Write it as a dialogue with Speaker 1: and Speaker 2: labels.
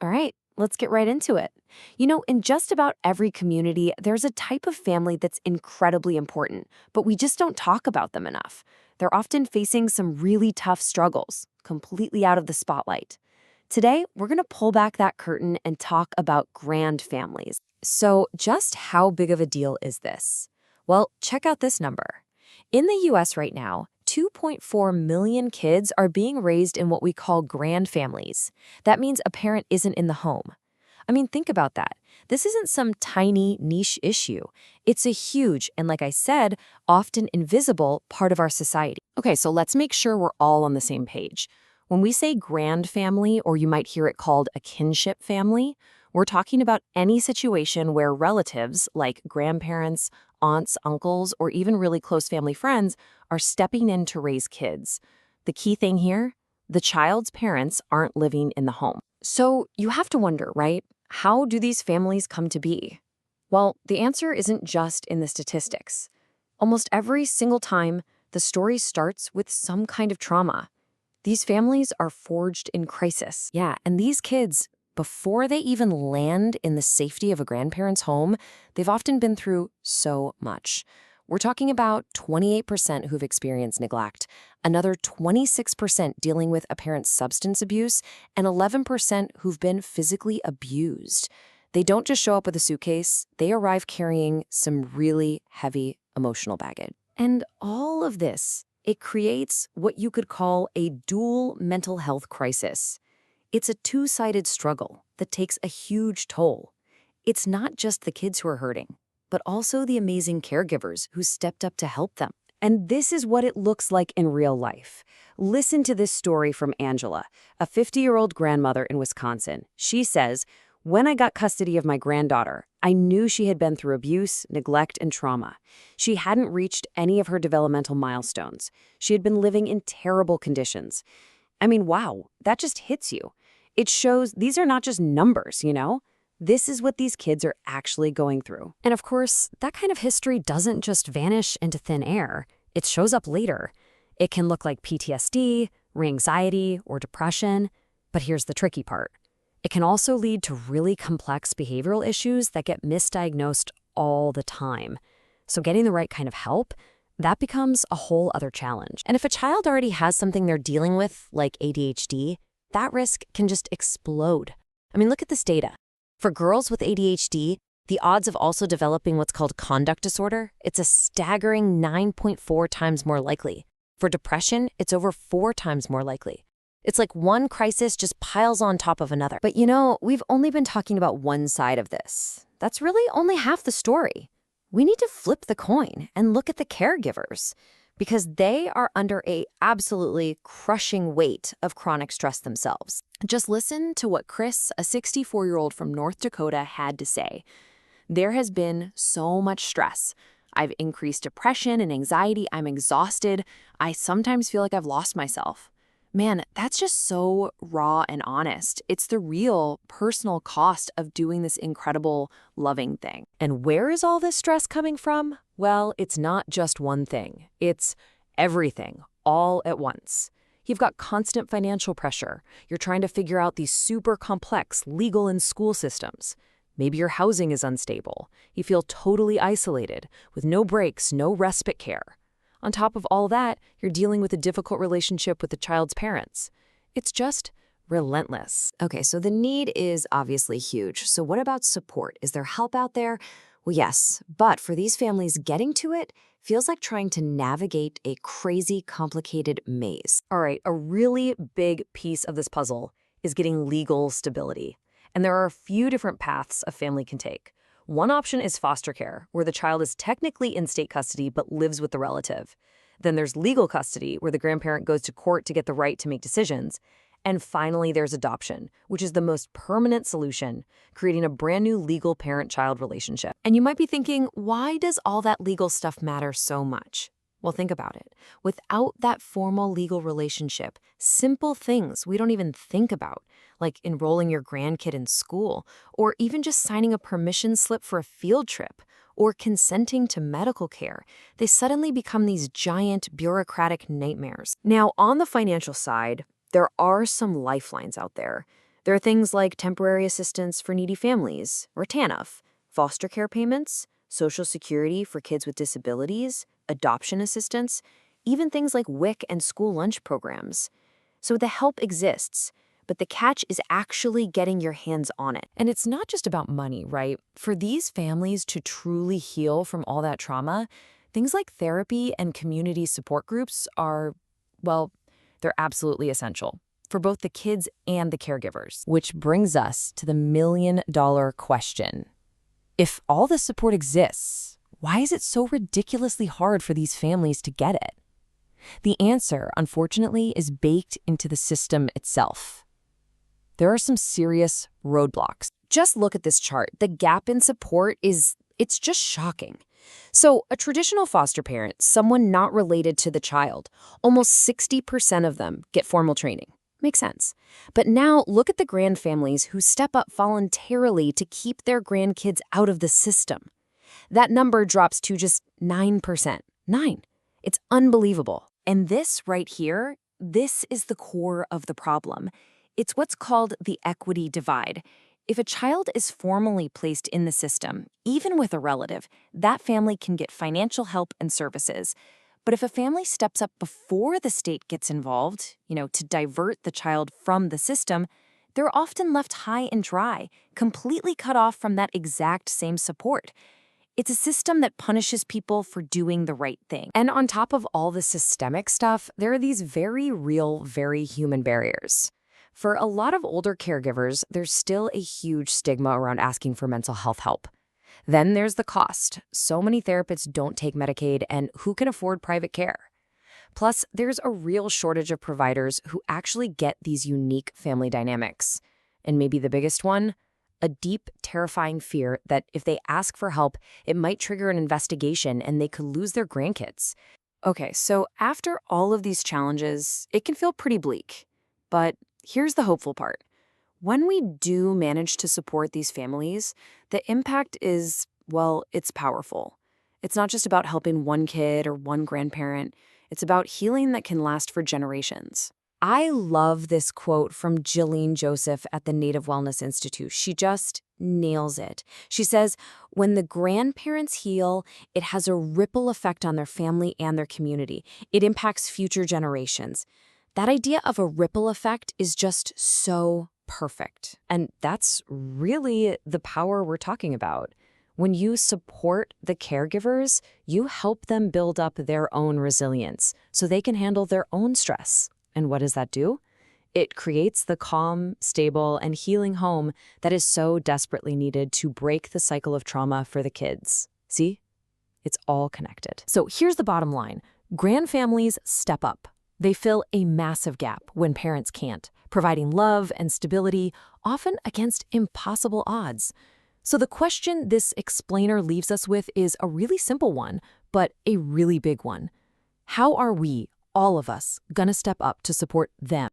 Speaker 1: All right, let's get right into it. In just about every community, there's a type of family that's incredibly important, but we just don't talk about them enough. They're often facing some really tough struggles, completely out of the spotlight. Today, we're going to pull back that curtain and talk about grand families. So, just how big of a deal is this? Well, check out this number. In the US right now, 2.4 million kids are being raised in what we call grand families. That means a parent isn't in the home. I mean, think about that. This isn't some tiny niche issue. It's a huge and, like I said, often invisible part of our society. Okay, so let's make sure we're all on the same page. When we say grand family, or you might hear it called a kinship family, we're talking about any situation where relatives, like grandparents, aunts, uncles, or even really close family friends, are stepping in to raise kids. The key thing here? The child's parents aren't living in the home. So you have to wonder, right? How do these families come to be? Well, the answer isn't just in the statistics. Almost every single time, the story starts with some kind of trauma. These families are forged in crisis. Yeah, and these kids, before they even land in the safety of a grandparent's home, they've often been through so much. We're talking about 28% who've experienced neglect, another 26% dealing with apparent substance abuse, and 11% who've been physically abused. They don't just show up with a suitcase, they arrive carrying some really heavy emotional baggage. And all of this, it creates what you could call a dual mental health crisis. It's a two-sided struggle that takes a huge toll. It's not just the kids who are hurting, but also the amazing caregivers who stepped up to help them. And this is what it looks like in real life. Listen to this story from Angela, a 50-year-old grandmother in Wisconsin. She says, "When I got custody of my granddaughter, I knew she had been through abuse, neglect, and trauma. She hadn't reached any of her developmental milestones. She had been living in terrible conditions." I mean, wow, that just hits you. It shows these are not just numbers. This is what these kids are actually going through. And of course, that kind of history doesn't just vanish into thin air. It shows up later. It can look like PTSD, anxiety, or depression. But here's the tricky part. It can also lead to really complex behavioral issues that get misdiagnosed all the time. So getting the right kind of help, that becomes a whole other challenge. And if a child already has something they're dealing with, like ADHD, that risk can just explode. I mean, look at this data. For girls with ADHD, the odds of also developing what's called conduct disorder, it's a staggering 9.4 times more likely. For depression, it's over 4 times more likely. It's like one crisis just piles on top of another. But we've only been talking about one side of this. That's really only half the story. We need to flip the coin and look at the caregivers, because they are under a absolutely crushing weight of chronic stress themselves. Just listen to what Chris, a 64-year-old from North Dakota, had to say. "There has been so much stress. I've increased depression and anxiety. I'm exhausted. I sometimes feel like I've lost myself." Man, that's just so raw and honest. It's the real personal cost of doing this incredible, loving thing. And where is all this stress coming from? Well, it's not just one thing. It's everything, all at once. You've got constant financial pressure. You're trying to figure out these super complex legal and school systems. Maybe your housing is unstable. You feel totally isolated, with no breaks, no respite care. On top of all that, you're dealing with a difficult relationship with the child's parents. It's just relentless. Okay, so the need is obviously huge. So what about support? Is there help out there? Well, yes, but for these families, getting to it feels like trying to navigate a crazy, complicated maze. All right, a really big piece of this puzzle is getting legal stability. And there are a few different paths a family can take. One option is foster care, where the child is technically in state custody but lives with the relative. Then there's legal custody, where the grandparent goes to court to get the right to make decisions. And finally, there's adoption, which is the most permanent solution, creating a brand new legal parent-child relationship. And you might be thinking, why does all that legal stuff matter so much? Well, think about it. Without that formal legal relationship, simple things we don't even think about, like enrolling your grandkid in school, or even just signing a permission slip for a field trip, or consenting to medical care, they suddenly become these giant bureaucratic nightmares. Now, on the financial side, there are some lifelines out there. There are things like temporary assistance for needy families, or TANF, foster care payments, Social Security for kids with disabilities, adoption assistance, even things like WIC and school lunch programs. So the help exists, but the catch is actually getting your hands on it.
Speaker 2: And it's not just about money, right? For these families to truly heal from all that trauma, things like therapy and community support groups are, well, they're absolutely essential for both the kids and the caregivers. Which brings us to the million-dollar question. If all this support exists, why is it so ridiculously hard for these families to get it? The answer, unfortunately, is baked into the system itself. There are some serious roadblocks.
Speaker 1: Just look at this chart. The gap in support it's just shocking. So, a traditional foster parent, someone not related to the child, almost 60% of them get formal training. Makes sense. But now look at the grandfamilies who step up voluntarily to keep their grandkids out of the system. That number drops to just 9%. 9. It's unbelievable. And this right here, this is the core of the problem. It's what's called the equity divide. If a child is formally placed in the system, even with a relative, that family can get financial help and services. But if a family steps up before the state gets involved, to divert the child from the system, they're often left high and dry, completely cut off from that exact same support. It's a system that punishes people for doing the right thing.
Speaker 2: And on top of all the systemic stuff, there are these very real, very human barriers. For a lot of older caregivers, there's still a huge stigma around asking for mental health help. Then there's the cost. So many therapists don't take Medicaid, and who can afford private care? Plus, there's a real shortage of providers who actually get these unique family dynamics. And maybe the biggest one, a deep, terrifying fear that if they ask for help, it might trigger an investigation and they could lose their grandkids.
Speaker 1: Okay, so after all of these challenges, it can feel pretty bleak. But here's the hopeful part. When we do manage to support these families, the impact is, well, it's powerful. It's not just about helping one kid or one grandparent. It's about healing that can last for generations.
Speaker 2: I love this quote from Jillian Joseph at the Native Wellness Institute. She just nails it. She says, when the grandparents heal, it has a ripple effect on their family and their community. It impacts future generations. That idea of a ripple effect is just so perfect. And that's really the power we're talking about. When you support the caregivers, you help them build up their own resilience so they can handle their own stress. And what does that do? It creates the calm, stable, and healing home that is so desperately needed to break the cycle of trauma for the kids. See? It's all connected. So here's the bottom line. Grandfamilies step up. They fill a massive gap when parents can't, providing love and stability, often against impossible odds. So the question this explainer leaves us with is a really simple one, but a really big one. How are we, all of us, gonna step up to support them?